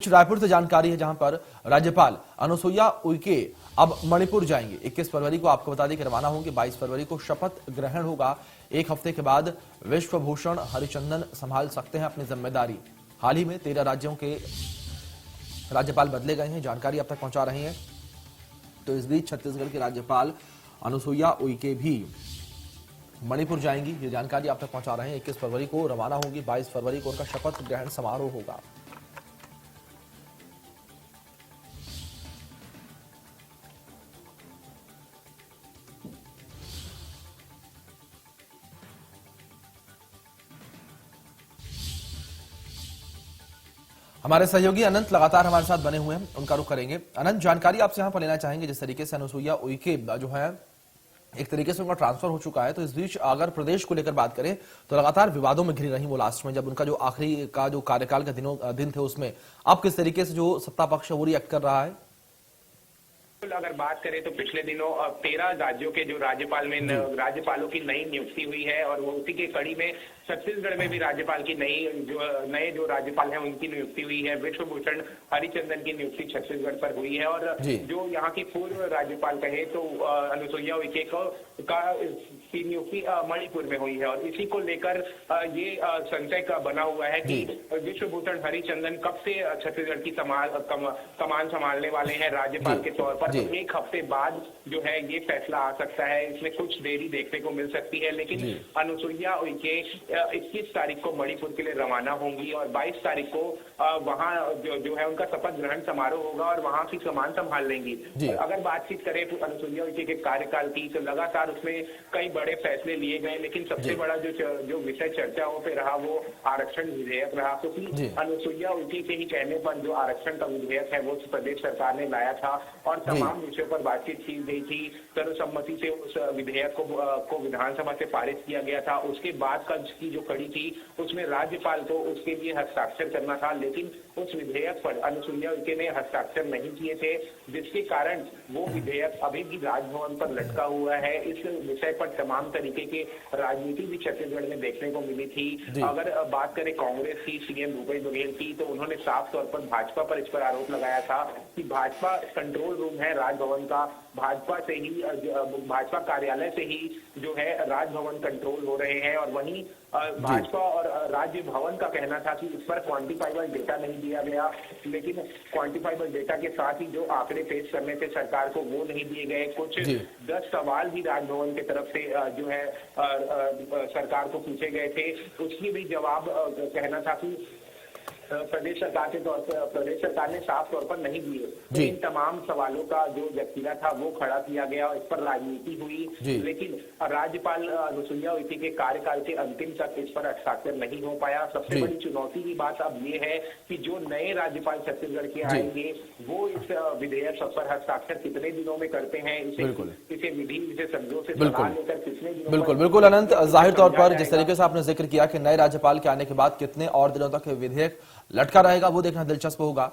रायपुर से जानकारी है जहां पर राज्यपाल अनुसुईया उइके अब मणिपुर जाएंगे। 21 फरवरी को आपको बता दें कि रवाना होंगे। 22 फरवरी को शपथ ग्रहण होगा। एक हफ्ते के बाद विश्वभूषण हरिचंदन संभाल सकते हैं अपनी जिम्मेदारी। हाल ही में 13 राज्यों के राज्यपाल बदले गए हैं, जानकारी अब तक पहुंचा रहे हैं। तो इस बीच छत्तीसगढ़ के राज्यपाल अनुसुईया उइके भी मणिपुर जाएंगी, ये जानकारी आप तक पहुंचा रहे हैं। 21 फरवरी को रवाना होंगी। 22 फरवरी को उनका शपथ ग्रहण समारोह होगा। हमारे सहयोगी अनंत लगातार हमारे साथ बने हुए हैं, उनका रुख करेंगे। अनंत, जानकारी आपसे यहां पर लेना चाहेंगे, जिस तरीके से अनुसुईया उइके जो है एक तरीके से उनका ट्रांसफर हो चुका है, तो इस बीच अगर प्रदेश को लेकर बात करें तो लगातार विवादों में घिरी रही वो लास्ट में, जब उनका जो आखिरी का जो कार्यकाल का दिन थे उसमें अब किस तरीके से जो सत्ता पक्ष है वो रिएक्ट कर रहा है। अगर बात करें तो पिछले दिनों 13 राज्यों के जो राज्यपालों की नई नियुक्ति हुई है और वो उसी के कड़ी में छत्तीसगढ़ में भी राज्यपाल की नए जो राज्यपाल हैं उनकी नियुक्ति हुई है। विश्वभूषण हरिचंदन की नियुक्ति छत्तीसगढ़ पर हुई है और जो यहाँ की पूर्व राज्यपाल कहे तो अनुसुईया उइके की नियुक्ति मणिपुर में हुई है और इसी को लेकर ये संशय का बना हुआ है कि विश्वभूषण हरिचंदन कब से छत्तीसगढ़ की कमान संभालने वाले हैं राज्यपाल के तौर पर। तो एक हफ्ते बाद जो है ये फैसला आ सकता है, इसमें कुछ देरी देखने को मिल सकती है। लेकिन अनुसुईया उइके 21 तारीख को मणिपुर के लिए रवाना होंगी और 22 तारीख को वहां जो है उनका शपथ ग्रहण समारोह होगा और वहां की कमान संभाल लेंगी। अगर बातचीत करें तो अनुसुईया उइके के कार्यकाल की, तो लगातार उसमें कई बड़े फैसले लिए गए, लेकिन सबसे बड़ा जो विषय चर्चाओं पे रहा वो आरक्षण विधेयक रहा, क्योंकि अनुसुईया उइके के ही कहने पर जो आरक्षण का विधेयक है वो प्रदेश सरकार ने लाया था और तमाम विषयों पर बातचीत की गई थी। सर्वसम्मति से उस विधेयक को विधानसभा से पारित किया गया था। उसके बाद की जो कड़ी थी उसमें राज्यपाल को उसके लिए हस्ताक्षर करना था, लेकिन उस विधेयक पर अनुसुईया उइके ने हस्ताक्षर नहीं किए थे, जिसके कारण वो विधेयक अभी भी राजभवन पर लटका हुआ है। इस विषय पर तमाम तरीके की राजनीति भी छत्तीसगढ़ में देखने को मिली थी। अगर बात करें कांग्रेस की, सीएम भूपेश बघेल की, तो उन्होंने साफ तौर पर भाजपा पर इस पर आरोप लगाया था कि भाजपा कंट्रोल रूम है राजभवन का, भाजपा कार्यालय से ही जो है राजभवन कंट्रोल हो रहे हैं। और वहीं भाजपा और राज्य भवन का कहना था कि इस पर क्वांटिफाइबल डेटा नहीं दिया गया, लेकिन क्वांटिफाइबल डेटा के साथ ही जो आंकड़े पेश करने थे सरकार को वो नहीं दिए गए। कुछ 10 सवाल भी राजभवन की तरफ से जो है सरकार को पूछे गए थे, उसकी भी जवाब कहना था कि प्रदेश सरकार ने साफ तौर पर नहीं दिए। इन तमाम सवालों का जो व्यक्तिगत था वो खड़ा किया गया और इस पर राजनीति हुई, लेकिन राज्यपाल अनुसुईया उइके के कार्यकाल के अंतिम तक इस पर हस्ताक्षर नहीं हो पाया। सबसे बड़ी चुनौती की बात अब ये है कि जो नए राज्यपाल छत्तीसगढ़ के आएंगे वो इस विधेयक पर हस्ताक्षर कितने दिनों में करते हैं, इसे विधि विशेषज्ञों से सलाह लेकर कितने दिनों। बिल्कुल अनंत, जाहिर तौर पर जिस तरीके से आपने जिक्र किया कि नए राज्यपाल के आने के बाद कितने और दिनों तक विधेयक लटका रहेगा वो देखना दिलचस्प होगा।